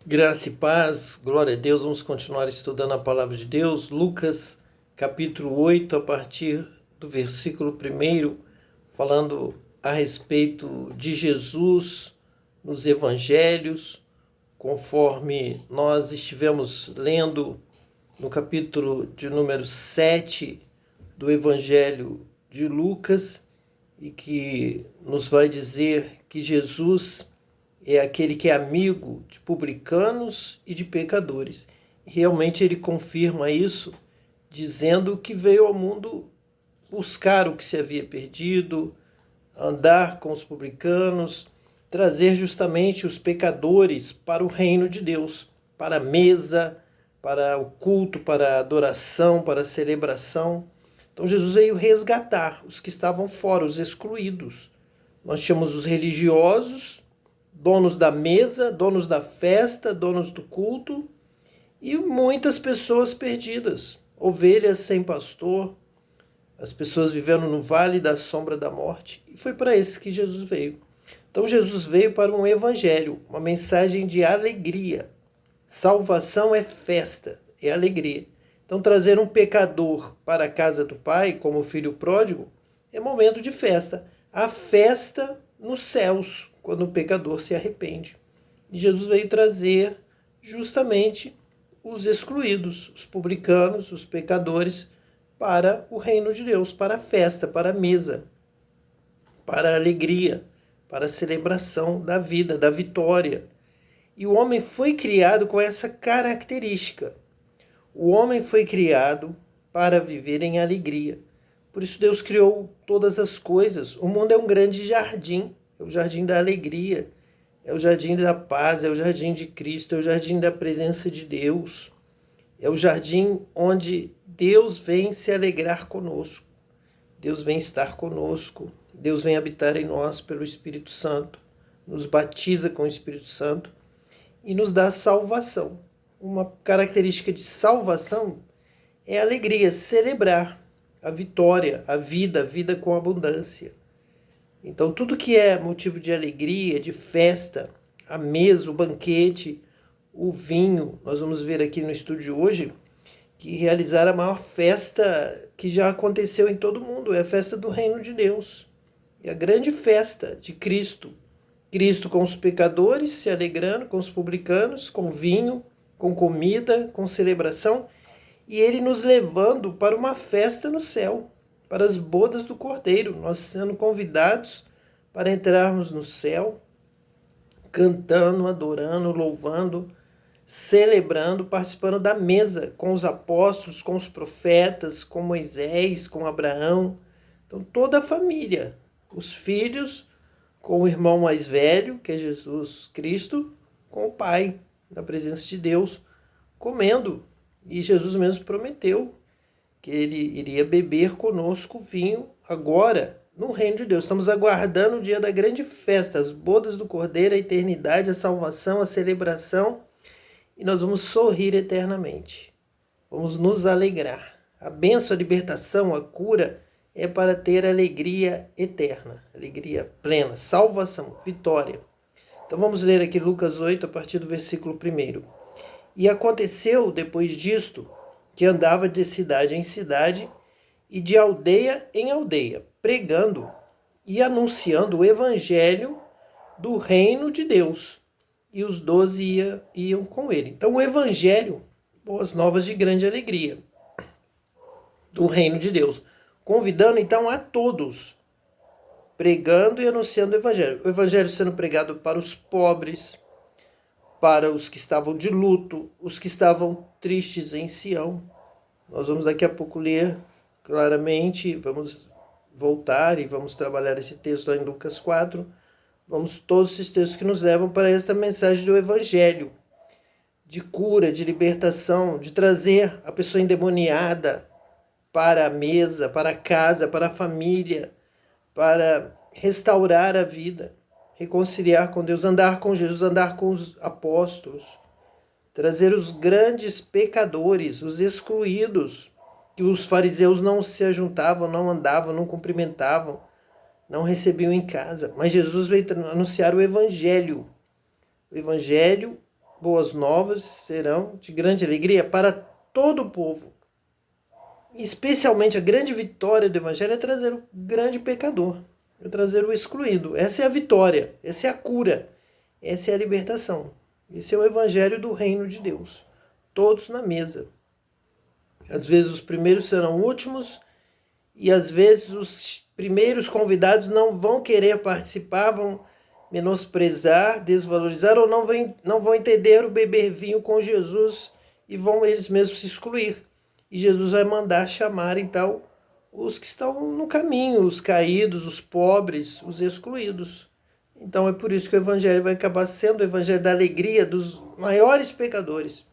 Graça e paz, glória a Deus. Vamos continuar estudando a palavra de Deus. Lucas, capítulo 8, a partir do versículo 1, falando a respeito de Jesus nos evangelhos, conforme nós estivemos lendo no capítulo de número 7 do evangelho de Lucas, e que nos vai dizer que Jesus é aquele que é amigo de publicanos e de pecadores. E realmente ele confirma isso, dizendo que veio ao mundo buscar o que se havia perdido, andar com os publicanos, trazer justamente os pecadores para o reino de Deus, para a mesa, para o culto, para a adoração, para a celebração. Então Jesus veio resgatar os que estavam fora, os excluídos. Nós tínhamos os religiosos, donos da mesa, donos da festa, donos do culto, e muitas pessoas perdidas, ovelhas sem pastor, as pessoas vivendo no vale da sombra da morte. E foi para esses que Jesus veio. Então Jesus veio para um evangelho, uma mensagem de alegria. Salvação é festa, é alegria. Então trazer um pecador para a casa do Pai, como o filho pródigo, é momento de festa. A festa nos céus, quando o pecador se arrepende. E Jesus veio trazer justamente os excluídos, os publicanos, os pecadores, para o reino de Deus, para a festa, para a mesa, para a alegria, para a celebração da vida, da vitória. E o homem foi criado com essa característica. O homem foi criado para viver em alegria. Por isso Deus criou todas as coisas. O mundo é um grande jardim. É o jardim da alegria, é o jardim da paz, é o jardim de Cristo, é o jardim da presença de Deus. É o jardim onde Deus vem se alegrar conosco. Deus vem estar conosco. Deus vem habitar em nós pelo Espírito Santo. Nos batiza com o Espírito Santo e nos dá salvação. Uma característica de salvação é a alegria, celebrar a vitória, a vida com abundância. Então, tudo que é motivo de alegria, de festa, a mesa, o banquete, o vinho, nós vamos ver aqui no estudo de hoje que realizar a maior festa que já aconteceu em todo o mundo, é a festa do reino de Deus. É a grande festa de Cristo. Cristo com os pecadores, se alegrando, com os publicanos, com vinho, com comida, com celebração, e ele nos levando para uma festa no céu, para as bodas do Cordeiro, nós sendo convidados para entrarmos no céu, cantando, adorando, louvando, celebrando, participando da mesa com os apóstolos, com os profetas, com Moisés, com Abraão. Então toda a família, os filhos com o irmão mais velho, que é Jesus Cristo, com o Pai, na presença de Deus, comendo. E Jesus mesmo prometeu que ele iria beber conosco vinho agora, no reino de Deus. Estamos aguardando o dia da grande festa, as bodas do Cordeiro, a eternidade, a salvação, a celebração, e nós vamos sorrir eternamente. Vamos nos alegrar. A bênção, a libertação, a cura é para ter alegria eterna, alegria plena, salvação, vitória. Então vamos ler aqui Lucas 8, a partir do versículo 1. E aconteceu, depois disto, que andava de cidade em cidade e de aldeia em aldeia, pregando e anunciando o evangelho do reino de Deus. E os 12 iam com ele. Então o evangelho, boas novas de grande alegria, do reino de Deus. Convidando então a todos, pregando e anunciando o evangelho. O evangelho sendo pregado para os pobres, para os que estavam de luto, os que estavam tristes em Sião. Nós vamos daqui a pouco ler claramente, vamos voltar e vamos trabalhar esse texto lá em Lucas 4. Vamos todos esses textos que nos levam para esta mensagem do Evangelho, de cura, de libertação, de trazer a pessoa endemoniada para a mesa, para a casa, para a família, para restaurar a vida, reconciliar com Deus, andar com Jesus, andar com os apóstolos, trazer os grandes pecadores, os excluídos, que os fariseus não se ajuntavam, não andavam, não cumprimentavam, não recebiam em casa. Mas Jesus veio anunciar o Evangelho boas novas serão de grande alegria para todo o povo. Especialmente a grande vitória do Evangelho é trazer o grande pecador, é trazer o excluído. Essa é a vitória, essa é a cura, essa é a libertação. Esse é o Evangelho do Reino de Deus. Todos na mesa. Às vezes os primeiros serão últimos e às vezes os primeiros convidados não vão querer participar, vão menosprezar, desvalorizar ou não vão entender o beber vinho com Jesus e vão eles mesmos se excluir. E Jesus vai mandar chamar, então, os que estão no caminho, os caídos, os pobres, os excluídos. Então é por isso que o Evangelho vai acabar sendo o Evangelho da alegria dos maiores pecadores.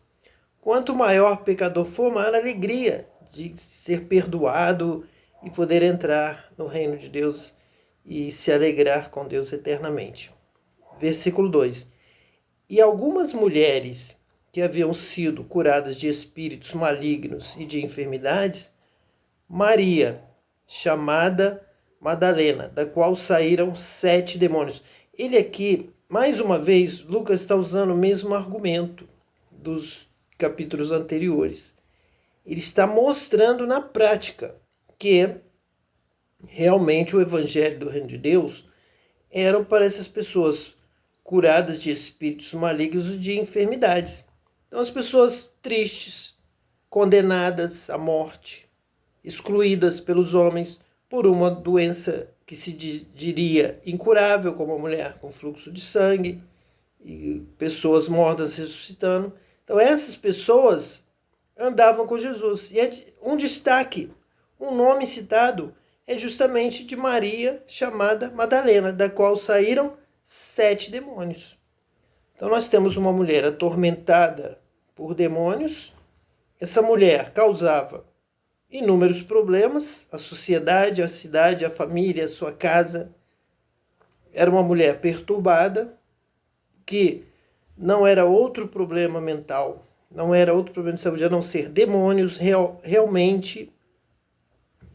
Quanto maior o pecador for, maior a alegria de ser perdoado e poder entrar no reino de Deus e se alegrar com Deus eternamente. Versículo 2. E algumas mulheres que haviam sido curadas de espíritos malignos e de enfermidades, Maria, chamada Madalena, da qual saíram 7 demônios. Ele aqui, mais uma vez, Lucas está usando o mesmo argumento dos capítulos anteriores. Ele está mostrando na prática que realmente o Evangelho do Reino de Deus era para essas pessoas curadas de espíritos malignos e de enfermidades. Então as pessoas tristes, condenadas à morte, excluídas pelos homens por uma doença que se diria incurável, como a mulher com fluxo de sangue, e pessoas mortas ressuscitando. Então essas pessoas andavam com Jesus. E um destaque, um nome citado é justamente de Maria, chamada Madalena, da qual saíram 7 demônios. Então nós temos uma mulher atormentada por demônios. Essa mulher causava inúmeros problemas à sociedade, à cidade, à família, à sua casa. Era uma mulher perturbada, que não era outro problema mental, não era outro problema de saúde, a não ser demônios, realmente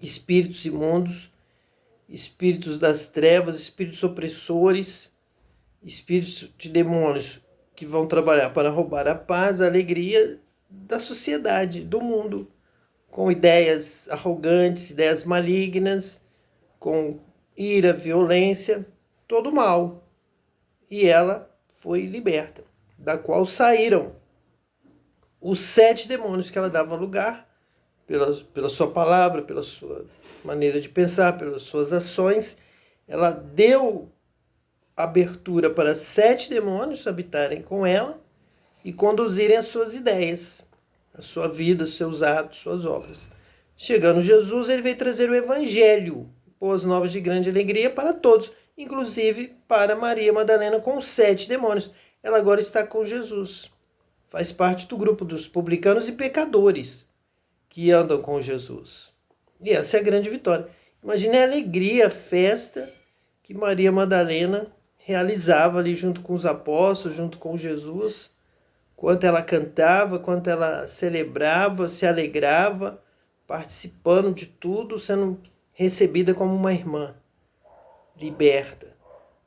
espíritos imundos, espíritos das trevas, espíritos opressores, espíritos de demônios que vão trabalhar para roubar a paz, a alegria da sociedade, do mundo, com ideias arrogantes, ideias malignas, com ira, violência, todo mal. E ela foi liberta, da qual saíram os 7 demônios que ela dava lugar, pela sua palavra, pela sua maneira de pensar, pelas suas ações. Ela deu abertura para 7 demônios habitarem com ela e conduzirem as suas ideias, a sua vida, os seus atos, suas obras. Chegando Jesus, ele veio trazer o Evangelho, boas novas de grande alegria para todos, inclusive para Maria Madalena com os 7 demônios. Ela agora está com Jesus. Faz parte do grupo dos publicanos e pecadores que andam com Jesus. E essa é a grande vitória. Imagine a alegria, a festa que Maria Madalena realizava ali junto com os apóstolos, junto com Jesus. Quanto ela cantava, quanto ela celebrava, se alegrava, participando de tudo, sendo recebida como uma irmã, liberta.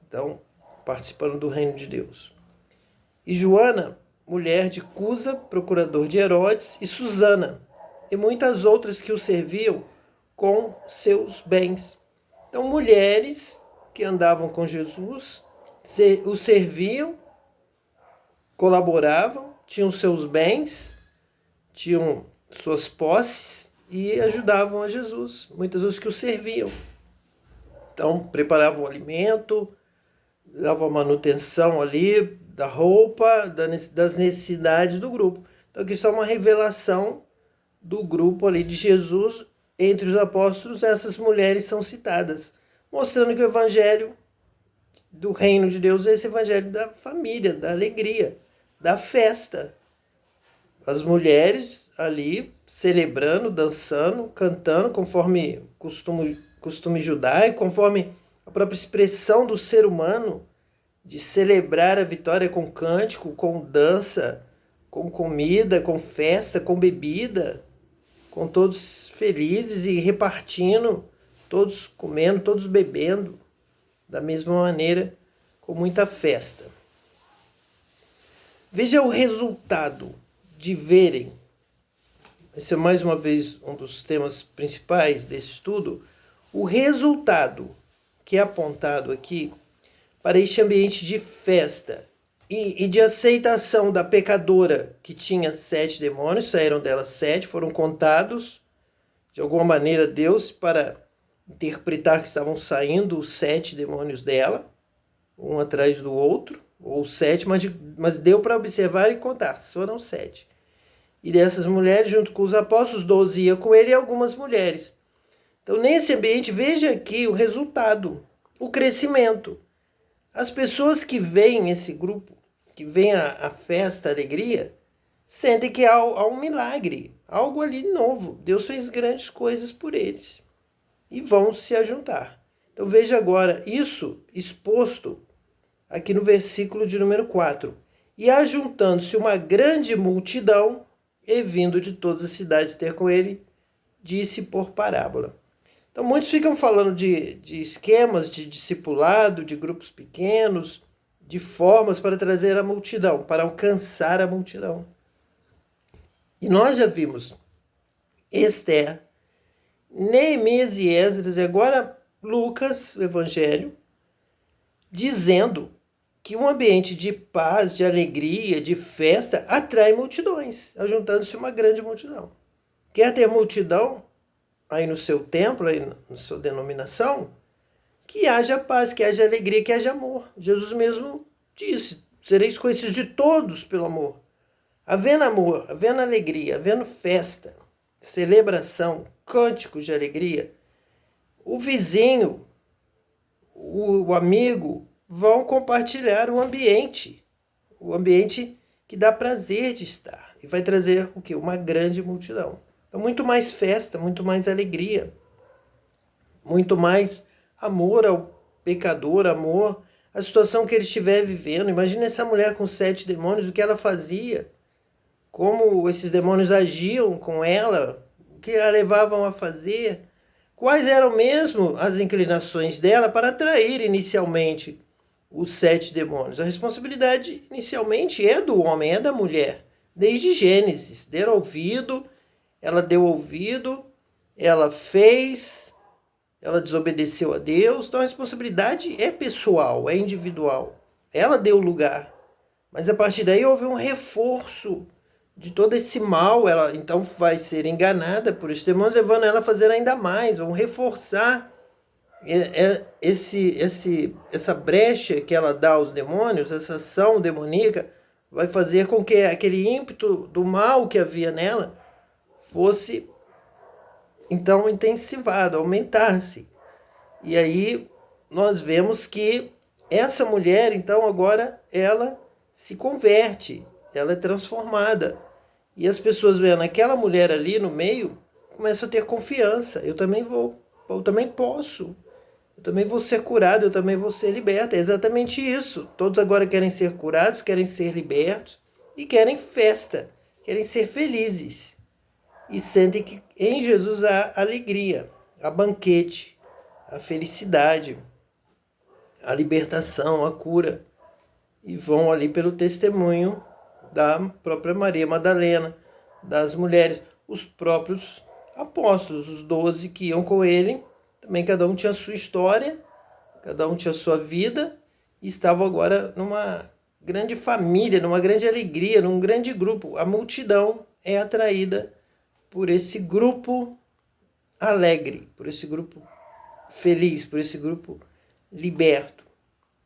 Então, participando do reino de Deus. E Joana, mulher de Cusa, procurador de Herodes, e Susana, e muitas outras que o serviam com seus bens. Então, mulheres que andavam com Jesus, o serviam, colaboravam, tinham seus bens, tinham suas posses e ajudavam a Jesus. Muitas vezes que o serviam. Então, preparavam o alimento, davam manutenção ali da roupa, das necessidades do grupo. Então, aqui está uma revelação do grupo ali de Jesus. Entre os apóstolos, essas mulheres são citadas, mostrando que o Evangelho do Reino de Deus é esse Evangelho da família, da alegria, da festa. As mulheres ali celebrando, dançando, cantando, conforme costume judaico, conforme a própria expressão do ser humano de celebrar a vitória com cântico, com dança, com comida, com festa, com bebida, com todos felizes e repartindo, todos comendo, todos bebendo, da mesma maneira, com muita festa. Veja o resultado de verem. Esse é mais uma vez um dos temas principais desse estudo. O resultado que é apontado aqui para este ambiente de festa e de aceitação da pecadora que tinha 7 demônios, saíram dela 7, foram contados. De alguma maneira, Deus, para interpretar que estavam saindo os 7 demônios dela, um atrás do outro, ou 7, mas deu para observar e contar, foram 7. E dessas mulheres, junto com os apóstolos, 12 iam com ele e algumas mulheres. Então, nesse ambiente, veja aqui o resultado, o crescimento. As pessoas que veem esse grupo, que veem a festa, a alegria, sentem que há um milagre, algo ali novo. Deus fez grandes coisas por eles e vão se ajuntar. Então veja agora isso exposto aqui no versículo de número 4. E ajuntando-se uma grande multidão, e vindo de todas as cidades ter com ele, disse por parábola. Então muitos ficam falando de esquemas de discipulado, de grupos pequenos, de formas para trazer a multidão, para alcançar a multidão. E nós já vimos Esther, Neemias e Esdras, e agora Lucas, o Evangelho, dizendo que um ambiente de paz, de alegria, de festa, atrai multidões, ajuntando-se uma grande multidão. Quer ter multidão aí no seu templo, aí na sua denominação? Que haja paz, que haja alegria, que haja amor. Jesus mesmo disse, sereis conhecidos de todos pelo amor. Havendo amor, havendo alegria, havendo festa, celebração, cânticos de alegria, o vizinho, o amigo vão compartilhar o ambiente que dá prazer de estar. E vai trazer o quê? Uma grande multidão. Então, muito mais festa, muito mais alegria, muito mais amor ao pecador, amor à situação que ele estiver vivendo. Imagina essa mulher com 7 demônios, o que ela fazia, como esses demônios agiam com ela, o que a levavam a fazer, quais eram mesmo as inclinações dela para atrair inicialmente os 7 demônios. A responsabilidade inicialmente é do homem, é da mulher, desde Gênesis. Ela deu ouvido, ela fez, ela desobedeceu a Deus, então a responsabilidade é pessoal, é individual. Ela deu lugar, mas a partir daí houve um reforço de todo esse mal. Ela então vai ser enganada por esses demônios, levando ela a fazer ainda mais, vão reforçar essa brecha que ela dá aos demônios, essa ação demoníaca, vai fazer com que aquele ímpeto do mal que havia nela fosse então intensivado, aumentasse. E aí nós vemos que essa mulher, então, agora ela se converte, ela é transformada. E as pessoas vendo aquela mulher ali no meio, começam a ter confiança. Eu também posso. Eu também vou ser curado, eu também vou ser liberto. É exatamente isso. Todos agora querem ser curados, querem ser libertos e querem festa, querem ser felizes. E sentem que em Jesus há alegria, há banquete, a felicidade, a libertação, a cura. E vão ali pelo testemunho da própria Maria Madalena, das mulheres, os próprios apóstolos, os 12 que iam com ele. Também cada um tinha a sua história, cada um tinha a sua vida, e estavam agora numa grande família, numa grande alegria, num grande grupo. A multidão é atraída por esse grupo alegre, por esse grupo feliz, por esse grupo liberto.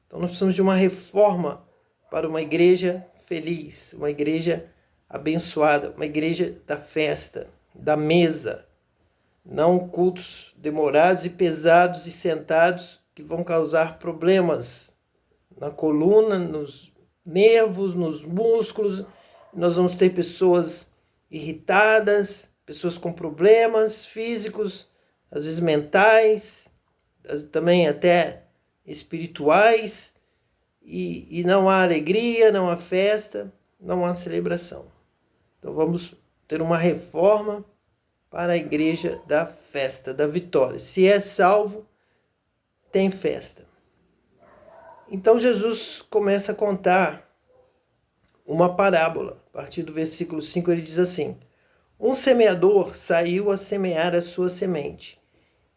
Então nós precisamos de uma reforma para uma igreja feliz, uma igreja abençoada, uma igreja da festa, da mesa, não cultos demorados e pesados e sentados que vão causar problemas na coluna, nos nervos, nos músculos. Nós vamos ter pessoas irritadas, pessoas com problemas físicos, às vezes mentais, também até espirituais, e não há alegria, não há festa, não há celebração. Então vamos ter uma reforma para a igreja da festa, da vitória. Se é salvo, tem festa. Então Jesus começa a contar uma parábola. A partir do versículo 5 ele diz assim: um semeador saiu a semear a sua semente,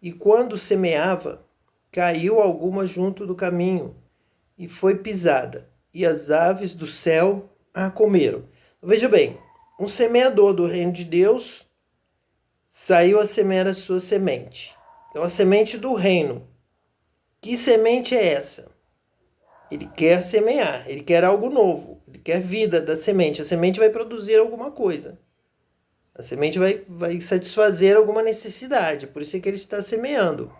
e quando semeava, caiu alguma junto do caminho, e foi pisada, e as aves do céu a comeram. Veja bem, um semeador do reino de Deus saiu a semear a sua semente. Então, a semente do reino. Que semente é essa? Ele quer semear, ele quer algo novo, ele quer vida da semente. A semente vai produzir alguma coisa. A semente vai satisfazer alguma necessidade, por isso é que ele está semeando.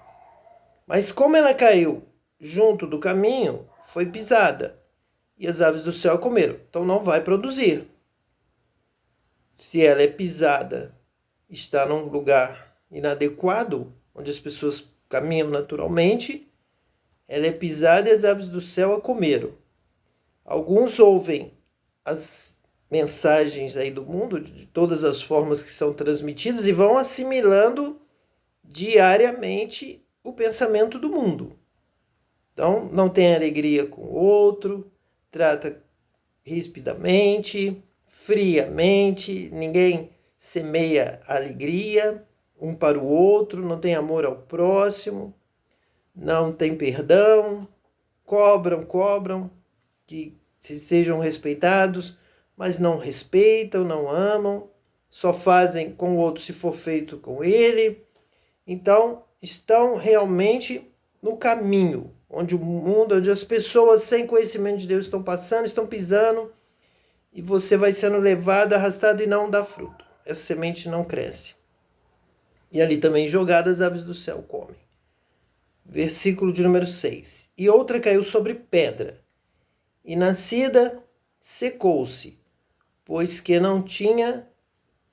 Mas como ela caiu junto do caminho, foi pisada, e as aves do céu a comeram. Então não vai produzir. Se ela é pisada, está num lugar inadequado, onde as pessoas caminham naturalmente, ela é pisada e as aves do céu a comeram. Alguns ouvem as mensagens aí do mundo, de todas as formas que são transmitidas, e vão assimilando diariamente o pensamento do mundo. Então, não tem alegria com o outro, trata rispidamente, friamente, ninguém semeia alegria um para o outro, não tem amor ao próximo, não tem perdão, cobram que sejam respeitados, mas não respeitam, não amam, só fazem com o outro se for feito com ele. Então, estão realmente no caminho, onde o mundo, onde as pessoas sem conhecimento de Deus estão passando, estão pisando, e você vai sendo levado, arrastado e não dá fruto. Essa semente não cresce. E ali também jogadas as aves do céu comem. Versículo de número 6. E outra caiu sobre pedra, e nascida secou-se, pois que não tinha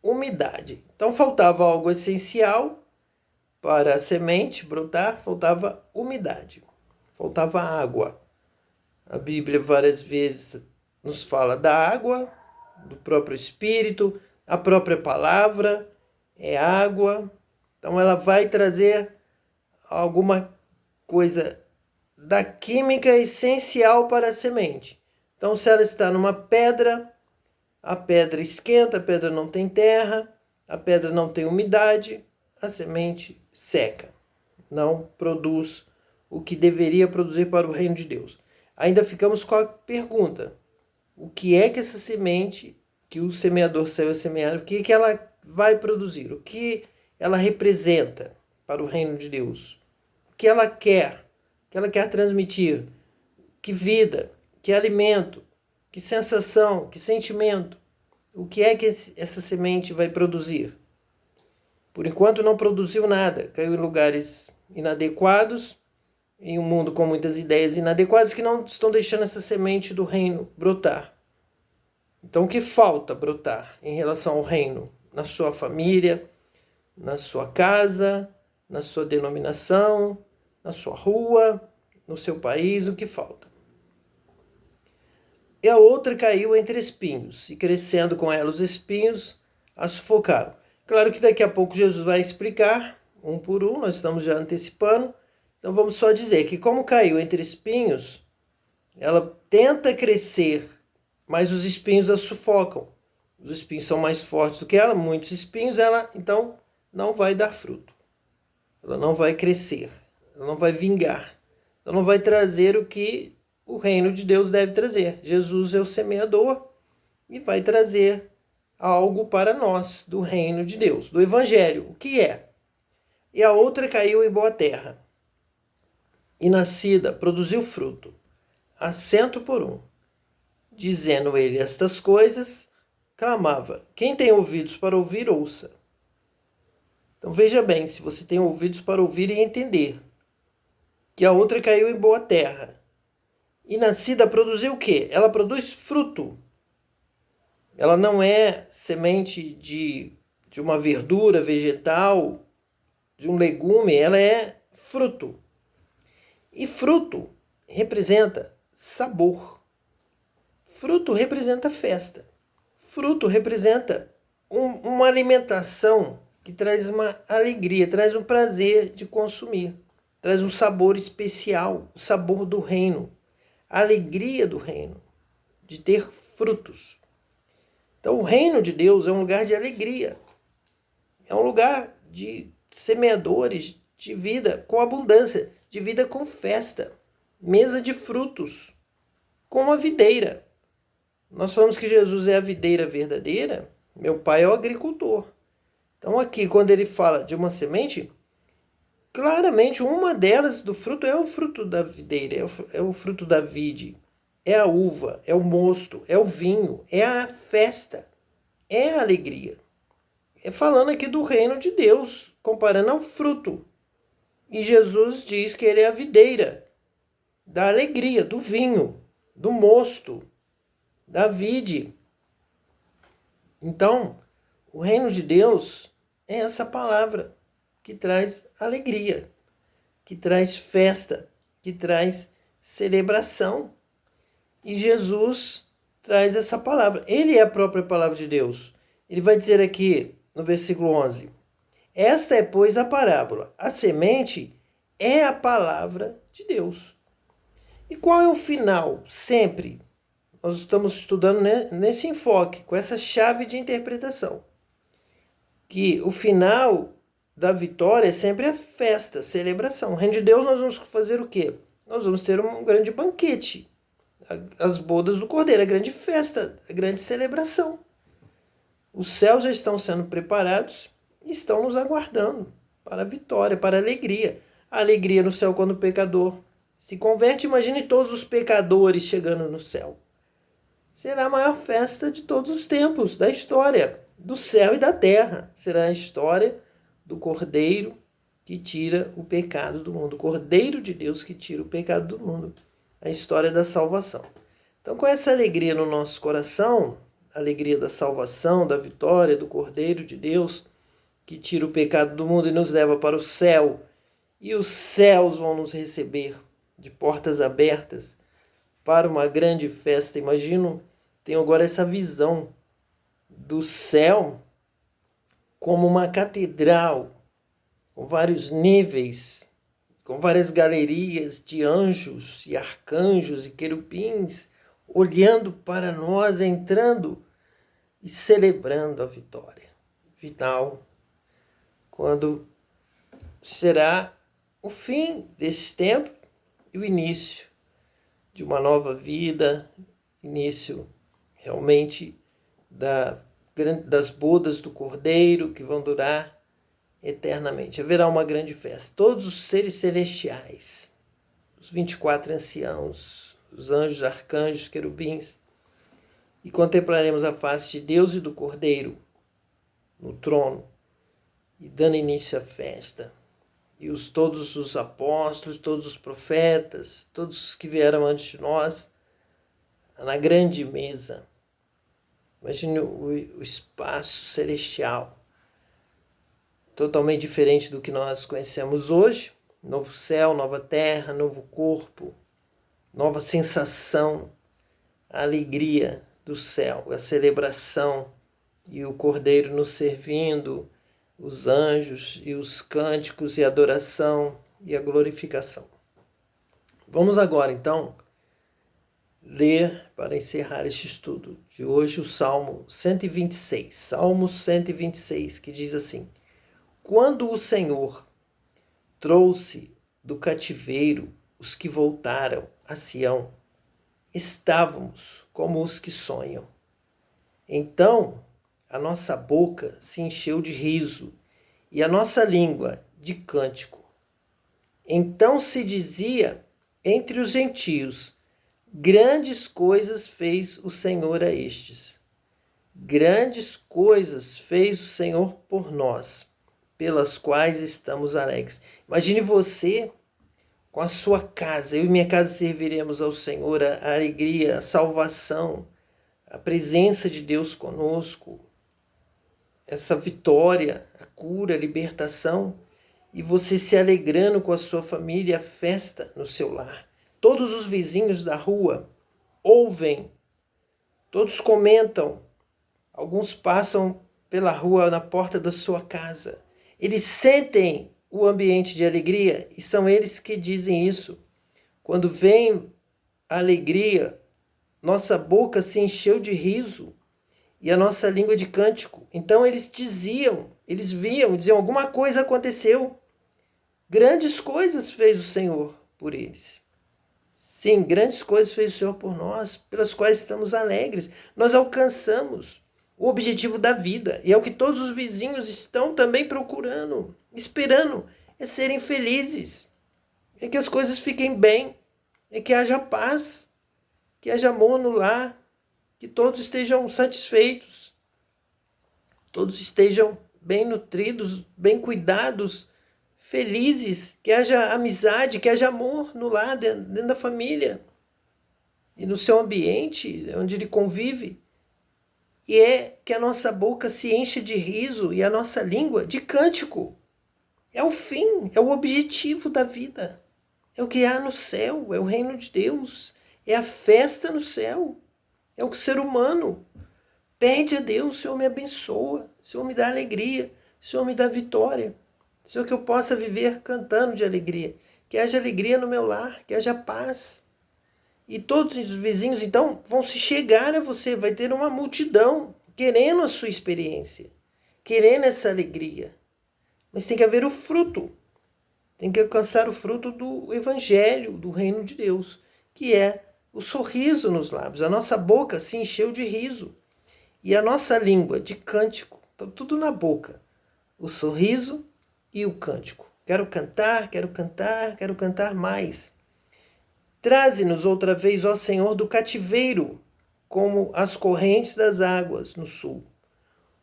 umidade. Então faltava algo essencial para a semente brotar, faltava umidade, faltava água. A Bíblia várias vezes nos fala da água, do próprio Espírito, a própria palavra é água. Então ela vai trazer alguma coisa da química essencial para a semente. Então, se ela está numa pedra, a pedra esquenta, a pedra não tem terra, a pedra não tem umidade, a semente seca, não produz o que deveria produzir para o reino de Deus. Ainda ficamos com a pergunta: o que é que essa semente que o semeador saiu a semear, o que é que ela vai produzir? O que ela representa para o reino de Deus? O que ela quer? O que ela quer transmitir? Que vida? Que alimento? Que sensação? Que sentimento? O que é que essa semente vai produzir? Por enquanto não produziu nada, caiu em lugares inadequados, em um mundo com muitas ideias inadequadas que não estão deixando essa semente do reino brotar. Então o que falta brotar em relação ao reino? Na sua família, na sua casa, na sua denominação, na sua rua, no seu país, o que falta? E a outra caiu entre espinhos, e crescendo com ela os espinhos, a sufocaram. Claro que daqui a pouco Jesus vai explicar, um por um, nós estamos já antecipando. Então vamos só dizer que como caiu entre espinhos, ela tenta crescer, mas os espinhos a sufocam. Os espinhos são mais fortes do que ela, muitos espinhos, ela então não vai dar fruto. Ela não vai crescer, ela não vai vingar, ela não vai trazer o que o reino de Deus deve trazer. Jesus é o semeador e vai trazer algo para nós do reino de Deus, do evangelho. O que é? E a outra caiu em boa terra, e nascida produziu fruto, a 100 por 1. Dizendo ele estas coisas, clamava: quem tem ouvidos para ouvir, ouça. Então veja bem, se você tem ouvidos para ouvir e entender, que a outra caiu em boa terra, e nascida produziu o quê? Ela produz fruto. Ela não é semente de uma verdura vegetal, de um legume, ela é fruto. E fruto representa sabor. Fruto representa festa. Fruto representa uma alimentação que traz uma alegria, traz um prazer de consumir, traz um sabor especial, o sabor do reino, a alegria do reino, de ter frutos. Então, o reino de Deus é um lugar de alegria. É um lugar de semeadores de vida com abundância, de vida com festa, mesa de frutos, como a videira. Nós falamos que Jesus é a videira verdadeira, meu pai é o agricultor. Então aqui, quando ele fala de uma semente, claramente uma delas do fruto é o fruto da videira, é o fruto da vide, é a uva, é o mosto, é o vinho, é a festa, é a alegria. É falando aqui do reino de Deus, comparando ao fruto. E Jesus diz que ele é a videira da alegria, do vinho, do mosto, da vide. Então, o reino de Deus é essa palavra que traz alegria, que traz festa, que traz celebração. E Jesus traz essa palavra. Ele é a própria palavra de Deus. Ele vai dizer aqui no versículo 11: esta é, pois, a parábola. A semente é a palavra de Deus. E qual é o final? Sempre. Nós estamos estudando nesse enfoque, com essa chave de interpretação. Que o final da vitória é sempre a festa, a celebração. O reino de Deus nós vamos fazer o quê? Nós vamos ter um grande banquete. As bodas do Cordeiro, a grande festa, a grande celebração. Os céus já estão sendo preparados e estão nos aguardando para a vitória, para a alegria. A alegria no céu quando o pecador se converte. Imagine todos os pecadores chegando no céu. Será a maior festa de todos os tempos, da história, do céu e da terra. Será a história do Cordeiro que tira o pecado do mundo. O Cordeiro de Deus que tira o pecado do mundo. A história da salvação. Então, com essa alegria no nosso coração, a alegria da salvação, da vitória do Cordeiro de Deus, que tira o pecado do mundo e nos leva para o céu, e os céus vão nos receber de portas abertas para uma grande festa. Imagino, tenho agora essa visão do céu como uma catedral, com vários níveis, com várias galerias de anjos e arcanjos e querubins, olhando para nós, entrando e celebrando a vitória final, quando será o fim desse tempo e o início de uma nova vida, início realmente das bodas do Cordeiro, que vão durar eternamente. Haverá uma grande festa. Todos os seres celestiais, os 24 anciãos, os anjos, arcanjos, querubins, e contemplaremos a face de Deus e do Cordeiro no trono, e dando início à festa. E todos os apóstolos, todos os profetas, todos que vieram antes de nós, na grande mesa. Imagine o espaço celestial, totalmente diferente do que nós conhecemos hoje. Novo céu, nova terra, novo corpo, nova sensação, a alegria do céu, a celebração e o Cordeiro nos servindo, os anjos e os cânticos e a adoração e a glorificação. Vamos agora, então, ler, para encerrar este estudo de hoje, o Salmo 126. Salmo 126, que diz assim: quando o Senhor trouxe do cativeiro os que voltaram a Sião, estávamos como os que sonham. Então a nossa boca se encheu de riso e a nossa língua de cântico. Então se dizia entre os gentios: grandes coisas fez o Senhor a estes. Grandes coisas fez o Senhor por nós, pelas quais estamos alegres. Imagine você com a sua casa. Eu e minha casa serviremos ao Senhor a alegria, a salvação, a presença de Deus conosco, essa vitória, a cura, a libertação, e você se alegrando com a sua família, a festa no seu lar. Todos os vizinhos da rua ouvem, todos comentam, alguns passam pela rua na porta da sua casa. Eles sentem o ambiente de alegria e são eles que dizem isso. Quando vem a alegria nossa boca se encheu de riso e a nossa língua de cântico. Então eles diziam, alguma coisa aconteceu. Grandes coisas fez o Senhor por eles. Sim, grandes coisas fez o Senhor por nós, pelas quais estamos alegres. Nós alcançamos o objetivo da vida, e é o que todos os vizinhos estão também procurando, esperando, é serem felizes, é que as coisas fiquem bem, é que haja paz, que haja amor no lar, que todos estejam satisfeitos, todos estejam bem nutridos, bem cuidados, felizes, que haja amizade, que haja amor no lar, dentro da família e no seu ambiente onde ele convive. E é que a nossa boca se enche de riso e a nossa língua de cântico. É o fim, é o objetivo da vida. É o que há no céu, é o reino de Deus. É a festa no céu. É o que o ser humano pede a Deus: Senhor, me abençoa, Senhor, me dá alegria, Senhor, me dá vitória. Senhor, que eu possa viver cantando de alegria. Que haja alegria no meu lar, que haja paz. E todos os vizinhos, então, vão se chegar a você. Vai ter uma multidão querendo a sua experiência, querendo essa alegria. Mas tem que haver o fruto. Tem que alcançar o fruto do evangelho, do reino de Deus, que é o sorriso nos lábios. A nossa boca se encheu de riso. E a nossa língua de cântico. Então, tudo na boca. O sorriso e o cântico. Quero cantar, quero cantar, quero cantar mais. Traze-nos outra vez, ó Senhor, do cativeiro, como as correntes das águas no sul.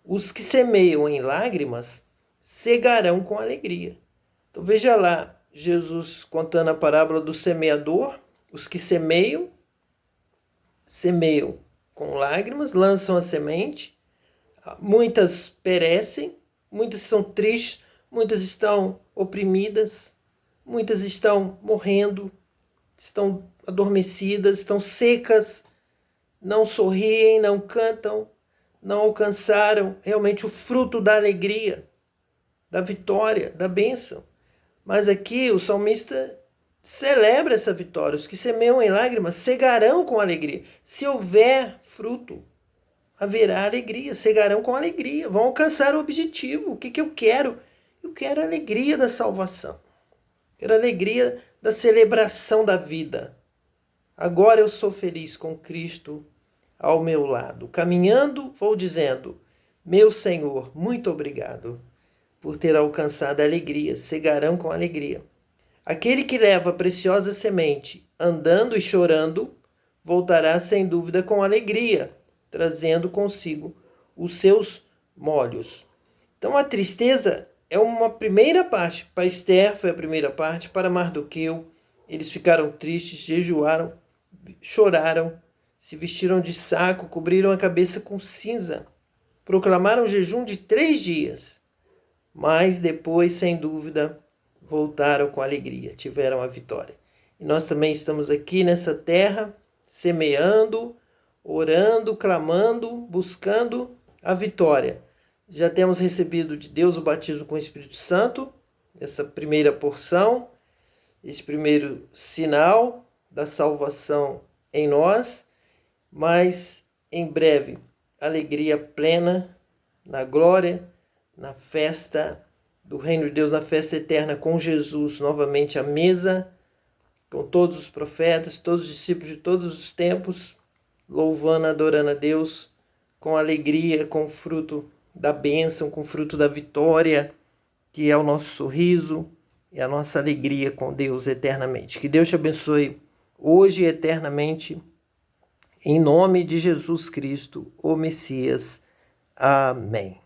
Os que semeiam em lágrimas cegarão com alegria. Então veja lá, Jesus contando a parábola do semeador. Os que semeiam com lágrimas, lançam a semente. Muitas perecem, muitas são tristes, muitas estão oprimidas, muitas estão morrendo, estão adormecidas, estão secas, não sorriem, não cantam, não alcançaram realmente o fruto da alegria, da vitória, da bênção. Mas aqui o salmista celebra essa vitória. Os que semeiam em lágrimas cegarão com alegria. Se houver fruto, haverá alegria, cegarão com alegria, vão alcançar o objetivo. O que eu quero? Eu quero a alegria da salvação, quero a alegria da celebração da vida. Agora eu sou feliz com Cristo ao meu lado. Caminhando, vou dizendo: meu Senhor, muito obrigado por ter alcançado a alegria, cegarão com alegria. Aquele que leva a preciosa semente, andando e chorando, voltará sem dúvida com alegria, trazendo consigo os seus molhos. Então a tristeza é uma primeira parte. Para Esther foi a primeira parte, para Mardoqueu, eles ficaram tristes, jejuaram, choraram, se vestiram de saco, cobriram a cabeça com cinza, proclamaram jejum de 3 dias, mas depois, sem dúvida, voltaram com alegria, tiveram a vitória. E nós também estamos aqui nessa terra, semeando, orando, clamando, buscando a vitória. Já temos recebido de Deus o batismo com o Espírito Santo, essa primeira porção, esse primeiro sinal da salvação em nós, mas em breve, alegria plena na glória, na festa do reino de Deus, na festa eterna com Jesus, novamente à mesa, com todos os profetas, todos os discípulos de todos os tempos, louvando, adorando a Deus, com alegria, com o fruto da bênção, com o fruto da vitória, que é o nosso sorriso e a nossa alegria com Deus eternamente. Que Deus te abençoe hoje e eternamente, em nome de Jesus Cristo, o Messias. Amém.